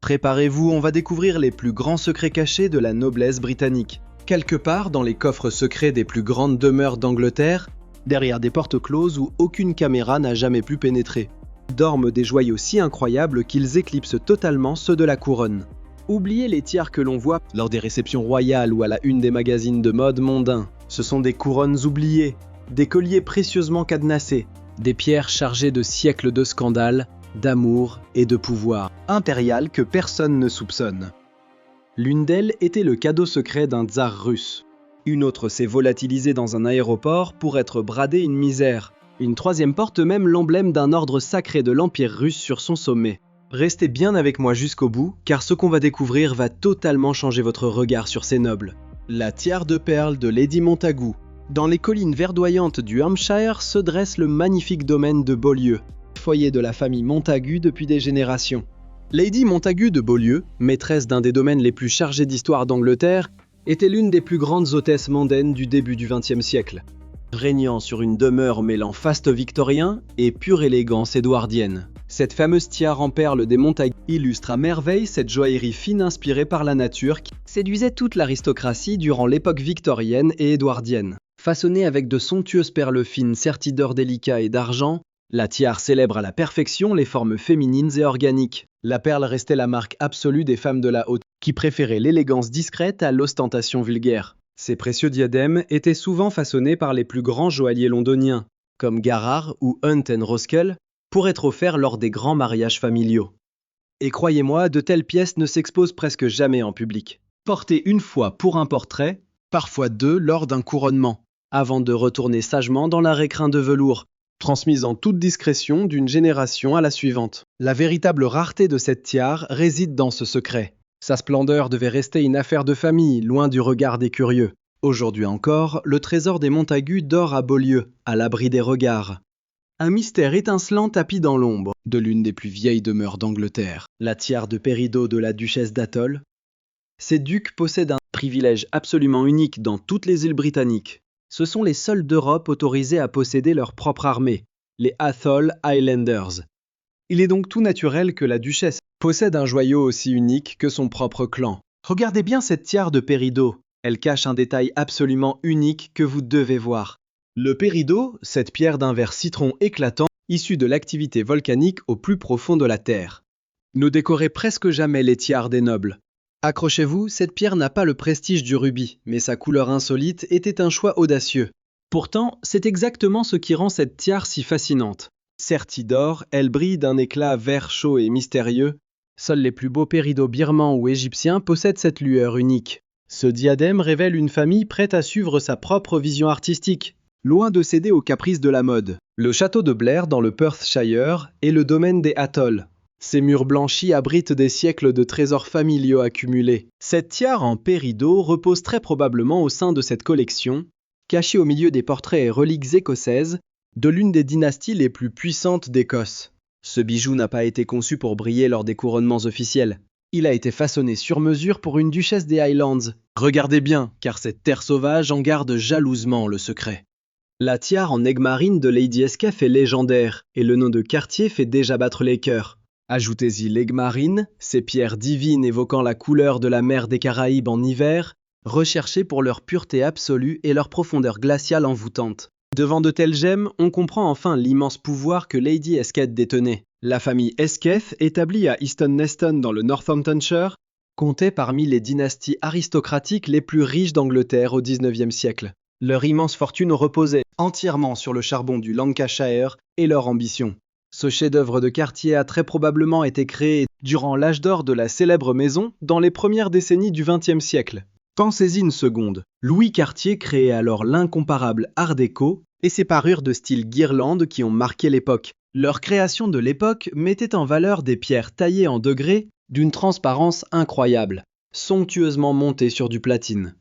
Préparez-vous, on va découvrir les plus grands secrets cachés de la noblesse britannique. Quelque part dans les coffres secrets des plus grandes demeures d'Angleterre, derrière des portes closes où aucune caméra n'a jamais pu pénétrer, dorment des joyaux si incroyables qu'ils éclipsent totalement ceux de la couronne. Oubliez les tiares que l'on voit lors des réceptions royales ou à la une des magazines de mode mondains. Ce sont des couronnes oubliées, des colliers précieusement cadenassés, des pierres chargées de siècles de scandales, d'amour et de pouvoir impérial que personne ne soupçonne. L'une d'elles était le cadeau secret d'un tsar russe. Une autre s'est volatilisée dans un aéroport pour être bradée une misère. Une troisième porte même l'emblème d'un ordre sacré de l'Empire russe sur son sommet. Restez bien avec moi jusqu'au bout, car ce qu'on va découvrir va totalement changer votre regard sur ces nobles. La tiare de perles de Lady Montagu. Dans les collines verdoyantes du Hampshire se dresse le magnifique domaine de Beaulieu, foyer de la famille Montagu depuis des générations. Lady Montagu de Beaulieu, maîtresse d'un des domaines les plus chargés d'histoire d'Angleterre, était l'une des plus grandes hôtesses mondaines du début du XXe siècle, régnant sur une demeure mêlant faste victorien et pure élégance édouardienne. Cette fameuse tiare en perles des Montagu illustre à merveille cette joaillerie fine inspirée par la nature qui séduisait toute l'aristocratie durant l'époque victorienne et édouardienne. Façonnée avec de somptueuses perles fines serties d'or délicat et d'argent, la tiare célèbre à la perfection les formes féminines et organiques. La perle restait la marque absolue des femmes de la haute, qui préféraient l'élégance discrète à l'ostentation vulgaire. Ces précieux diadèmes étaient souvent façonnés par les plus grands joailliers londoniens, comme Garrard ou Hunt & Roskell, pour être offerts lors des grands mariages familiaux. Et croyez-moi, de telles pièces ne s'exposent presque jamais en public. Portées une fois pour un portrait, parfois deux lors d'un couronnement, avant de retourner sagement dans leur écrin de velours, transmise en toute discrétion d'une génération à la suivante. La véritable rareté de cette tiare réside dans ce secret. Sa splendeur devait rester une affaire de famille, loin du regard des curieux. Aujourd'hui encore, le trésor des Montagu dort à Beaulieu, à l'abri des regards. Un mystère étincelant tapis dans l'ombre de l'une des plus vieilles demeures d'Angleterre, la tiare de Pérido de la duchesse d'Atholl. Ces ducs possèdent un privilège absolument unique dans toutes les îles britanniques. Ce sont les seuls d'Europe autorisés à posséder leur propre armée, les Atholl Highlanders. Il est donc tout naturel que la duchesse possède un joyau aussi unique que son propre clan. Regardez bien cette tiare de Pérido, elle cache un détail absolument unique que vous devez voir. Le Pérido, cette pierre d'un vert citron éclatant, issue de l'activité volcanique au plus profond de la Terre, ne décorait presque jamais les tiares des nobles. Accrochez-vous, cette pierre n'a pas le prestige du rubis, mais sa couleur insolite était un choix audacieux. Pourtant, c'est exactement ce qui rend cette tiare si fascinante. Sertie d'or, elle brille d'un éclat vert chaud et mystérieux. Seuls les plus beaux péridots birmans ou égyptiens possèdent cette lueur unique. Ce diadème révèle une famille prête à suivre sa propre vision artistique, loin de céder aux caprices de la mode. Le château de Blair dans le Perthshire est le domaine des Atholl. Ces murs blanchis abritent des siècles de trésors familiaux accumulés. Cette tiare en Pérido repose très probablement au sein de cette collection, cachée au milieu des portraits et reliques écossaises de l'une des dynasties les plus puissantes d'Écosse. Ce bijou n'a pas été conçu pour briller lors des couronnements officiels. Il a été façonné sur mesure pour une duchesse des Highlands. Regardez bien, car cette terre sauvage en garde jalousement le secret. La tiare en aigle marine de Lady Esquef est légendaire, et le nom de Cartier fait déjà battre les cœurs. Ajoutez-y l'aigle marine, ces pierres divines évoquant la couleur de la mer des Caraïbes en hiver, recherchées pour leur pureté absolue et leur profondeur glaciale envoûtante. Devant de telles gemmes, on comprend enfin l'immense pouvoir que Lady Esquef détenait. La famille Esquef, établie à Easton Neston dans le Northamptonshire, comptait parmi les dynasties aristocratiques les plus riches d'Angleterre au XIXe siècle. Leur immense fortune reposait entièrement sur le charbon du Lancashire et leur ambition. Ce chef-d'œuvre de Cartier a très probablement été créé durant l'âge d'or de la célèbre maison dans les premières décennies du XXe siècle. Pensez-y une seconde. Louis Cartier créait alors l'incomparable Art déco et ses parures de style guirlande qui ont marqué l'époque. Leur création de l'époque mettait en valeur des pierres taillées en degrés d'une transparence incroyable, somptueusement montées sur du platine.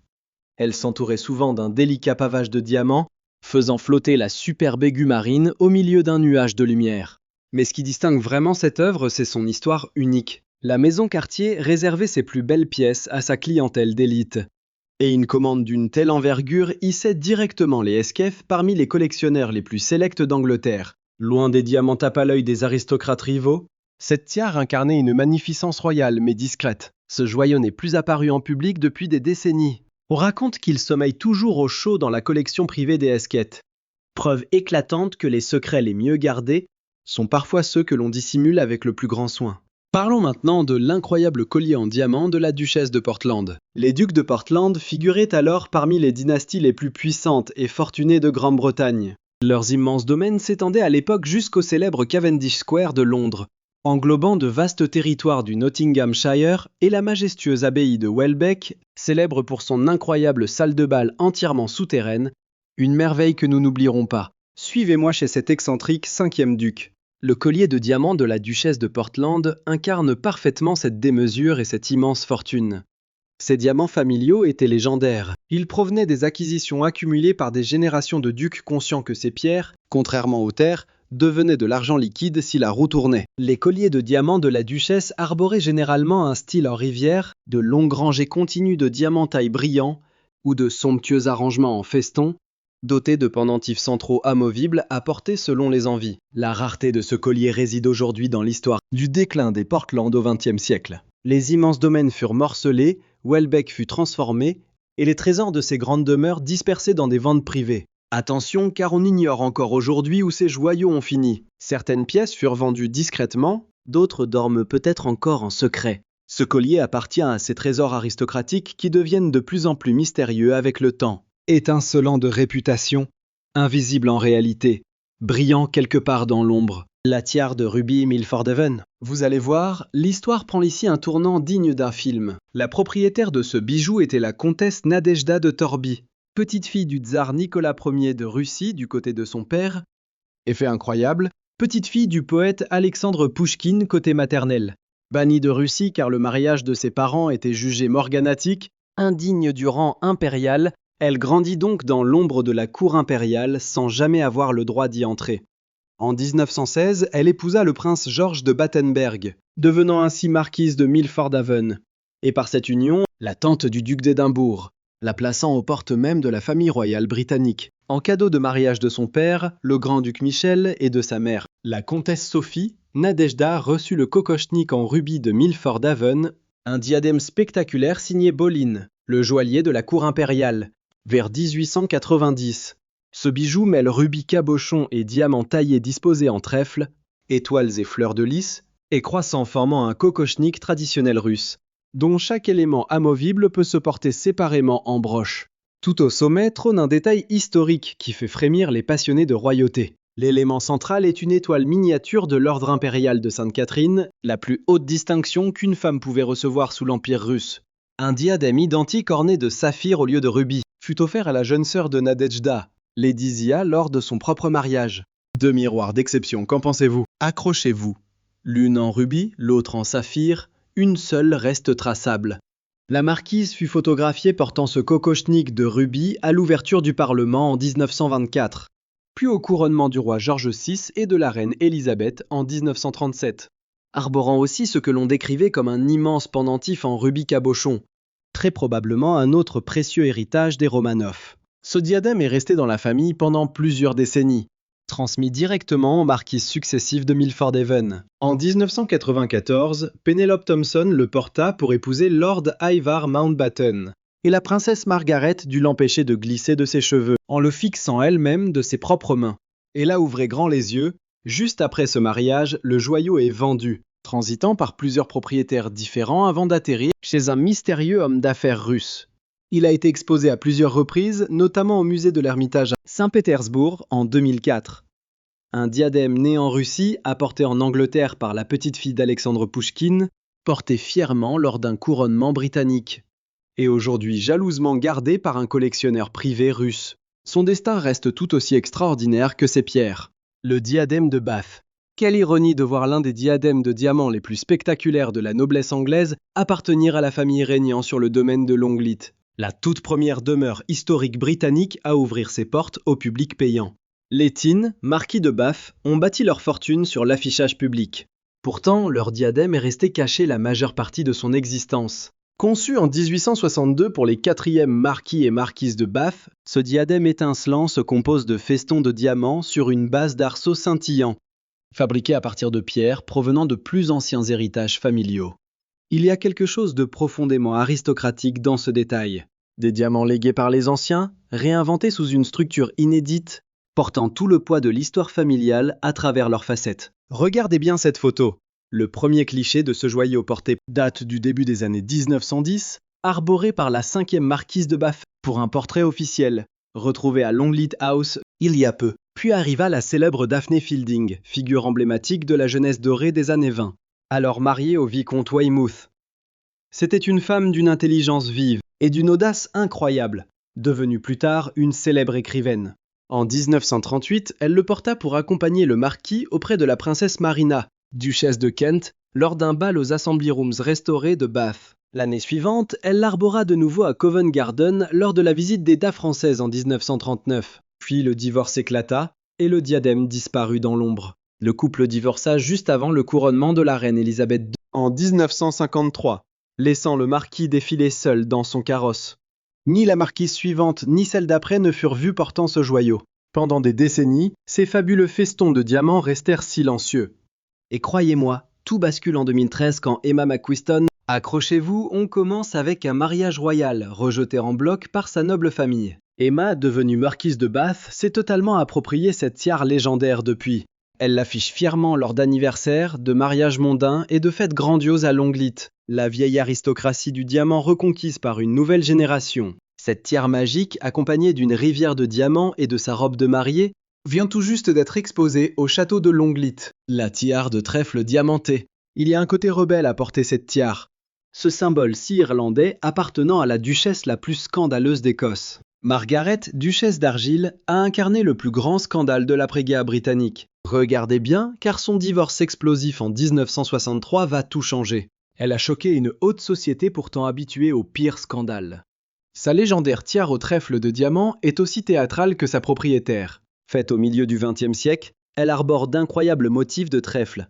Elles s'entouraient souvent d'un délicat pavage de diamants, faisant flotter la superbe aiguë marine au milieu d'un nuage de lumière. Mais ce qui distingue vraiment cette œuvre, c'est son histoire unique. La maison Cartier réservait ses plus belles pièces à sa clientèle d'élite. Et une commande d'une telle envergure hissait directement les Esquef parmi les collectionneurs les plus sélects d'Angleterre. Loin des diamants tape à l'œil des aristocrates rivaux, Cette tiare incarnait une magnificence royale mais discrète. Ce joyau n'est plus apparu en public depuis des décennies. On raconte qu'il sommeille toujours au chaud dans la collection privée des Hesketh. Preuve éclatante que les secrets les mieux gardés sont parfois ceux que l'on dissimule avec le plus grand soin. Parlons maintenant de l'incroyable collier en diamant de la duchesse de Portland. Les ducs de Portland figuraient alors parmi les dynasties les plus puissantes et fortunées de Grande-Bretagne. Leurs immenses domaines s'étendaient à l'époque jusqu'au célèbre Cavendish Square de Londres, englobant de vastes territoires du Nottinghamshire et la majestueuse abbaye de Welbeck, célèbre pour son incroyable salle de bal entièrement souterraine, une merveille que nous n'oublierons pas. Suivez-moi chez cet excentrique 5e duc. Le collier de diamants de la duchesse de Portland incarne parfaitement cette démesure et cette immense fortune. Ces diamants familiaux étaient légendaires. Ils provenaient des acquisitions accumulées par des générations de ducs conscients que ces pierres, contrairement aux terres, devenaient de l'argent liquide si la roue tournait. Les colliers de diamants de la duchesse arboraient généralement un style en rivière, de longues rangées continues de diamantailles brillants ou de somptueux arrangements en festons, doté de pendentifs centraux amovibles à porter selon les envies. La rareté de ce collier réside aujourd'hui dans l'histoire du déclin des Portland au XXe siècle. Les immenses domaines furent morcelés, Welbeck fut transformé, et les trésors de ces grandes demeures dispersés dans des ventes privées. Attention, car on ignore encore aujourd'hui où ces joyaux ont fini. Certaines pièces furent vendues discrètement, d'autres dorment peut-être encore en secret. Ce collier appartient à ces trésors aristocratiques qui deviennent de plus en plus mystérieux avec le temps. Étincelant de réputation, invisible en réalité, brillant quelque part dans l'ombre. La tiare de Ruby Milford-Haven. Vous allez voir, l'histoire prend ici un tournant digne d'un film. La propriétaire de ce bijou était la comtesse Nadejda de Torby, petite fille du tsar Nicolas Ier de Russie du côté de son père, effet incroyable, petite fille du poète Alexandre Pouchkine côté maternel. Bannie de Russie car le mariage de ses parents était jugé morganatique, indigne du rang impérial, elle grandit donc dans l'ombre de la cour impériale sans jamais avoir le droit d'y entrer. En 1916, elle épousa le prince George de Battenberg, devenant ainsi marquise de Milford-Haven, et par cette union, la tante du duc d'Édimbourg, la plaçant aux portes même de la famille royale britannique. En cadeau de mariage de son père, le grand-duc Michel, et de sa mère, la comtesse Sophie, Nadejda reçut le kokochnik en rubis de Milford-Haven, un diadème spectaculaire signé Boleyn, le joaillier de la cour impériale, vers 1890. Ce bijou mêle rubis cabochon et diamants taillés disposés en trèfle, étoiles et fleurs de lys, et croissants formant un kokochnik traditionnel russe, dont chaque élément amovible peut se porter séparément en broche. Tout au sommet trône un détail historique qui fait frémir les passionnés de royauté. L'élément central est une étoile miniature de l'ordre impérial de Sainte-Catherine, la plus haute distinction qu'une femme pouvait recevoir sous l'Empire russe. Un diadème identique orné de saphir au lieu de rubis fut offert à la jeune sœur de Nadejda, Lady Zia, lors de son propre mariage. Deux miroirs d'exception, qu'en pensez-vous? Accrochez-vous. L'une en rubis, l'autre en saphir, une seule reste traçable. La marquise fut photographiée portant ce kokochnik de rubis à l'ouverture du Parlement en 1924, puis au couronnement du roi George VI et de la reine Élisabeth en 1937, arborant aussi ce que l'on décrivait comme un immense pendentif en rubis cabochon, très probablement un autre précieux héritage des Romanov. Ce diadème est resté dans la famille pendant plusieurs décennies, transmis directement aux marquises successives de Milford-Haven. En 1994, Penelope Thompson le porta pour épouser Lord Ivar Mountbatten, et la princesse Margaret dut l'empêcher de glisser de ses cheveux, en le fixant elle-même de ses propres mains. Elle a ouvré grand les yeux. Juste après ce mariage, le joyau est vendu, transitant par plusieurs propriétaires différents avant d'atterrir chez un mystérieux homme d'affaires russe. Il a été exposé à plusieurs reprises, notamment au musée de l'Ermitage à Saint-Pétersbourg en 2004. Un diadème né en Russie, apporté en Angleterre par la petite fille d'Alexandre Pouchkine, porté fièrement lors d'un couronnement britannique, et aujourd'hui jalousement gardé par un collectionneur privé russe. Son destin reste tout aussi extraordinaire que ses pierres. Le diadème de Bath. Quelle ironie de voir l'un des diadèmes de diamants les plus spectaculaires de la noblesse anglaise appartenir à la famille régnant sur le domaine de Longleat, la toute première demeure historique britannique à ouvrir ses portes au public payant. Les Thynnes, marquis de Bath, ont bâti leur fortune sur l'affichage public. Pourtant, leur diadème est resté caché la majeure partie de son existence. Conçu en 1862 pour les 4e marquis et marquises de Bath, ce diadème étincelant se compose de festons de diamants sur une base d'arceaux scintillants. fabriqués à partir de pierres provenant de plus anciens héritages familiaux. Il y a quelque chose de profondément aristocratique dans ce détail. Des diamants légués par les anciens, réinventés sous une structure inédite, portant tout le poids de l'histoire familiale à travers leurs facettes. Regardez bien cette photo. Le premier cliché de ce joyau porté date du début des années 1910, arboré par la 5e marquise de Bath pour un portrait officiel, retrouvé à Longleat House il y a peu. Puis arriva la célèbre Daphne Fielding, figure emblématique de la jeunesse dorée des années 20, alors mariée au vicomte Weymouth. C'était une femme d'une intelligence vive et d'une audace incroyable, devenue plus tard une célèbre écrivaine. En 1938, elle le porta pour accompagner le marquis auprès de la princesse Marina, duchesse de Kent, lors d'un bal aux Assembly Rooms restaurés de Bath. L'année suivante, elle l'arbora de nouveau à Covent Garden lors de la visite d'État française en 1939. Puis le divorce éclata et le diadème disparut dans l'ombre. Le couple divorça juste avant le couronnement de la reine Elisabeth II en 1953, laissant le marquis défiler seul dans son carrosse. Ni la marquise suivante ni celle d'après ne furent vues portant ce joyau. Pendant des décennies, ces fabuleux festons de diamants restèrent silencieux. Et croyez-moi, tout bascule en 2013 quand Emma McQuiston, accrochez-vous, on commence avec un mariage royal, rejeté en bloc par sa noble famille. Emma, devenue marquise de Bath, s'est totalement approprié cette tiare légendaire depuis. Elle l'affiche fièrement lors d'anniversaires, de mariages mondains et de fêtes grandioses à Longleat, la vieille aristocratie du diamant reconquise par une nouvelle génération. Cette tiare magique, accompagnée d'une rivière de diamants et de sa robe de mariée, vient tout juste d'être exposée au château de Longleat, la tiare de trèfle diamantée. Il y a un côté rebelle à porter cette tiare. Ce symbole si irlandais appartenant à la duchesse la plus scandaleuse d'Écosse. Margaret, duchesse d'Argyll, a incarné le plus grand scandale de l'après-guerre britannique. Regardez bien, car son divorce explosif en 1963 va tout changer. Elle a choqué une haute société pourtant habituée aux pires scandales. Sa légendaire tiare au trèfle de diamant est aussi théâtrale que sa propriétaire. Faite au milieu du XXe siècle, elle arbore d'incroyables motifs de trèfle.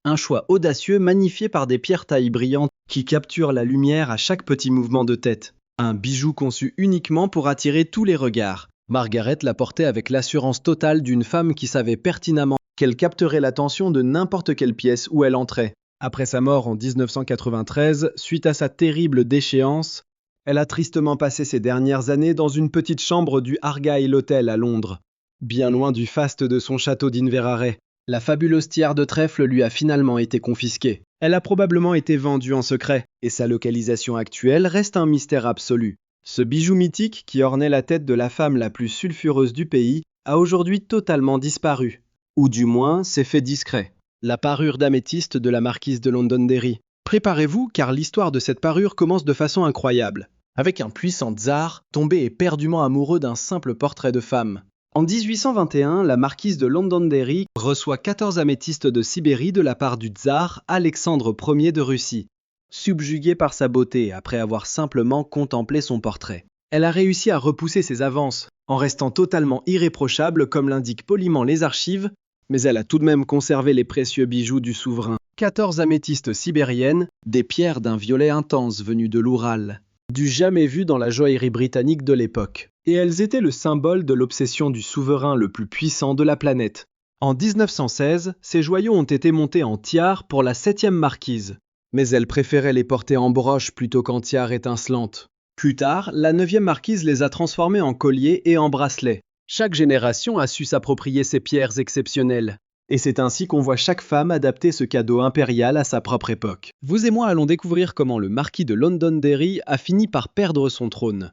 Un choix audacieux magnifié par des pierres tailles brillantes qui capturent la lumière à chaque petit mouvement de tête. Un bijou conçu uniquement pour attirer tous les regards. Margaret la portait avec l'assurance totale d'une femme qui savait pertinemment qu'elle capterait l'attention de n'importe quelle pièce où elle entrait. Après sa mort en 1993, suite à sa terrible déchéance, elle a tristement passé ses dernières années dans une petite chambre du Argyle Hotel à Londres, bien loin du faste de son château d'Inverary. La fabuleuse tiare de trèfle lui a finalement été confisquée. Elle a probablement été vendue en secret, et sa localisation actuelle reste un mystère absolu. Ce bijou mythique, qui ornait la tête de la femme la plus sulfureuse du pays, a aujourd'hui totalement disparu. Ou du moins, s'est fait discret. La parure d'améthyste de la marquise de Londonderry. Préparez-vous, car l'histoire de cette parure commence de façon incroyable. Avec un puissant tsar, tombé éperdument amoureux d'un simple portrait de femme. En 1821, la marquise de Londonderry reçoit 14 améthystes de Sibérie de la part du tsar Alexandre Ier de Russie, subjuguée par sa beauté après avoir simplement contemplé son portrait. Elle a réussi à repousser ses avances, en restant totalement irréprochable comme l'indiquent poliment les archives, mais elle a tout de même conservé les précieux bijoux du souverain. 14 améthystes sibériennes, des pierres d'un violet intense venues de l'Oural, du jamais vu dans la joaillerie britannique de l'époque. Et elles étaient le symbole de l'obsession du souverain le plus puissant de la planète. En 1916, ces joyaux ont été montés en tiare pour la 7e marquise, mais elle préférait les porter en broche plutôt qu'en tiare étincelante. Plus tard, la 9e marquise les a transformés en colliers et en bracelets. Chaque génération a su s'approprier ces pierres exceptionnelles. Et c'est ainsi qu'on voit chaque femme adapter ce cadeau impérial à sa propre époque. Vous et moi allons découvrir comment le marquis de Londonderry a fini par perdre son trône.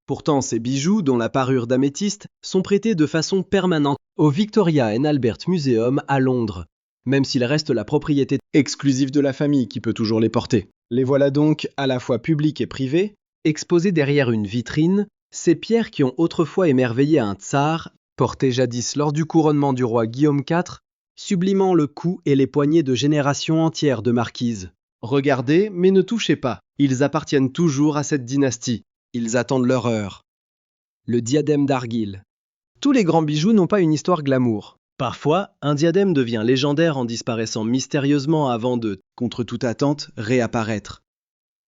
Pourtant, ces bijoux, dont la parure d'améthyste, sont prêtés de façon permanente au Victoria and Albert Museum à Londres, même s'ils restent la propriété exclusive de la famille qui peut toujours les porter. Les voilà donc, à la fois publics et privés, exposés derrière une vitrine, ces pierres qui ont autrefois émerveillé un tsar, portées jadis lors du couronnement du roi Guillaume IV, sublimant le cou et les poignets de générations entières de marquises. Regardez, mais ne touchez pas, ils appartiennent toujours à cette dynastie. Ils attendent leur heure. Le diadème d'Argyll. Tous les grands bijoux n'ont pas une histoire glamour. Parfois, un diadème devient légendaire en disparaissant mystérieusement avant de, contre toute attente, réapparaître.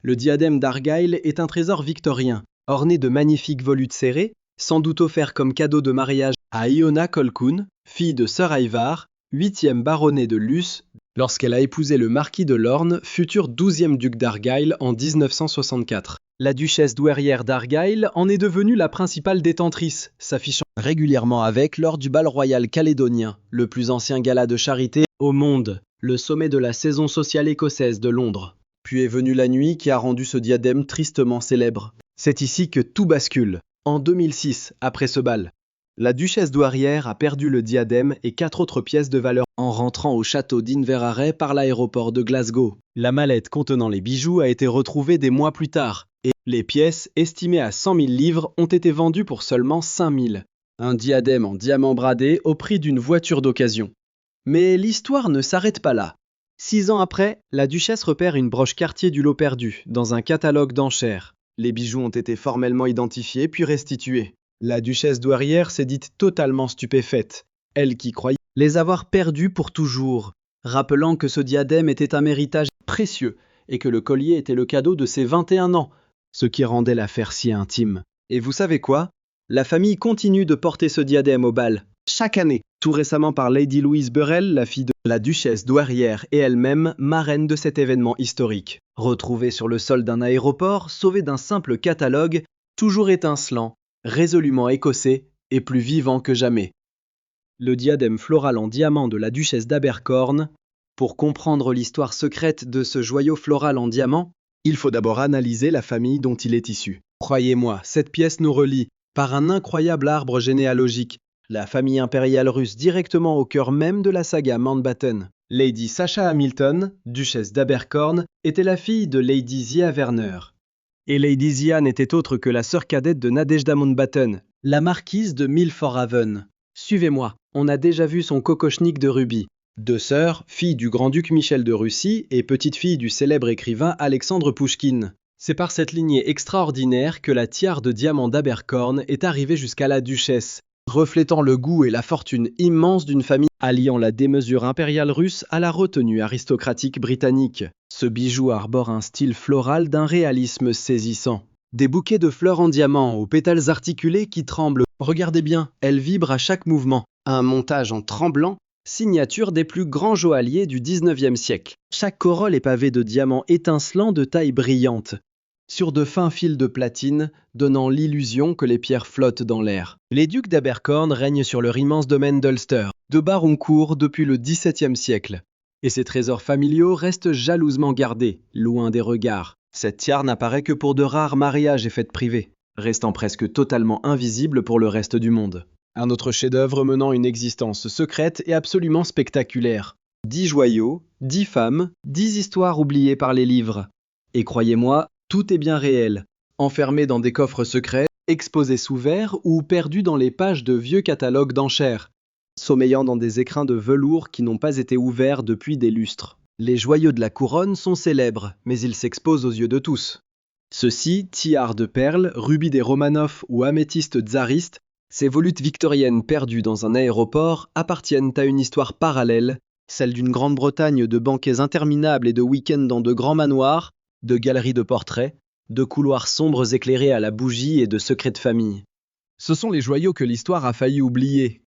Le diadème d'Argyll est un trésor victorien, orné de magnifiques volutes serrées, sans doute offert comme cadeau de mariage à Iona Colquhoun, fille de Sir Ivar, 8e baronnet de Luce, lorsqu'elle a épousé le marquis de Lorne, futur 12e duc d'Argyle en 1964. La duchesse douairière d'Argyle en est devenue la principale détentrice, s'affichant régulièrement avec lors du bal royal calédonien, le plus ancien gala de charité au monde, le sommet de la saison sociale écossaise de Londres. Puis est venue la nuit qui a rendu ce diadème tristement célèbre. C'est ici que tout bascule. En 2006, après ce bal, la duchesse douairière a perdu le diadème et 4 autres pièces de valeur en rentrant au château d'Inverarray par l'aéroport de Glasgow. La mallette contenant les bijoux a été retrouvée des mois plus tard et les pièces, estimées à 100 000 livres, ont été vendues pour seulement 5 000. Un diadème en diamant bradé au prix d'une voiture d'occasion. Mais l'histoire ne s'arrête pas là. 6 ans après, la duchesse repère une broche Cartier du lot perdu dans un catalogue d'enchères. Les bijoux ont été formellement identifiés puis restitués. La duchesse douairière s'est dite totalement stupéfaite, elle qui croyait les avoir perdus pour toujours, rappelant que ce diadème était un héritage précieux et que le collier était le cadeau de ses 21 ans, ce qui rendait l'affaire si intime. Et vous savez quoi? La famille continue de porter ce diadème au bal, chaque année, tout récemment par Lady Louise Burrell, la fille de la duchesse douairière et elle-même marraine de cet événement historique. Retrouvée sur le sol d'un aéroport, sauvée d'un simple catalogue, toujours étincelant, résolument écossais et plus vivant que jamais. Le diadème floral en diamant de la duchesse d'Abercorn. Pour comprendre l'histoire secrète de ce joyau floral en diamant, il faut d'abord analyser la famille dont il est issu. Croyez-moi, cette pièce nous relie, par un incroyable arbre généalogique, la famille impériale russe directement au cœur même de la saga Mountbatten. Lady Sacha Hamilton, duchesse d'Abercorn, était la fille de Lady Zia Werner. Et Lady Zia n'était autre que la sœur cadette de Nadejda Mountbatten, la marquise de Milford Haven. Suivez-moi, on a déjà vu son kokochnik de rubis. 2 sœurs, fille du grand-duc Michel de Russie et petite-fille du célèbre écrivain Alexandre Pouchkine. C'est par cette lignée extraordinaire que la tiare de diamant d'Abercorn est arrivée jusqu'à la duchesse, reflétant le goût et la fortune immense d'une famille alliant la démesure impériale russe à la retenue aristocratique britannique. Ce bijou arbore un style floral d'un réalisme saisissant. Des bouquets de fleurs en diamant aux pétales articulés qui tremblent. Regardez bien, elles vibrent à chaque mouvement. Un montage en tremblant, signature des plus grands joailliers du 19e siècle. Chaque corolle est pavée de diamants étincelants de taille brillante, sur de fins fils de platine, donnant l'illusion que les pierres flottent dans l'air. Les ducs d'Abercorn règnent sur leur immense domaine d'Ulster, de Baroncourt depuis le XVIIe siècle. Et ces trésors familiaux restent jalousement gardés, loin des regards. Cette tiare n'apparaît que pour de rares mariages et fêtes privées, restant presque totalement invisible pour le reste du monde. Un autre chef-d'œuvre menant une existence secrète et absolument spectaculaire. 10 joyaux, 10 femmes, 10 histoires oubliées par les livres. Et croyez-moi, tout est bien réel, enfermé dans des coffres secrets, exposés sous verre ou perdus dans les pages de vieux catalogues d'enchères, sommeillant dans des écrins de velours qui n'ont pas été ouverts depuis des lustres. Les joyaux de la couronne sont célèbres, mais ils s'exposent aux yeux de tous. Ceux-ci, tiares de perles, rubis des Romanov ou améthystes tsaristes, ces volutes victoriennes perdues dans un aéroport appartiennent à une histoire parallèle, celle d'une Grande-Bretagne de banquets interminables et de week-ends dans de grands manoirs, de galeries de portraits, de couloirs sombres éclairés à la bougie et de secrets de famille. Ce sont les joyaux que l'histoire a failli oublier,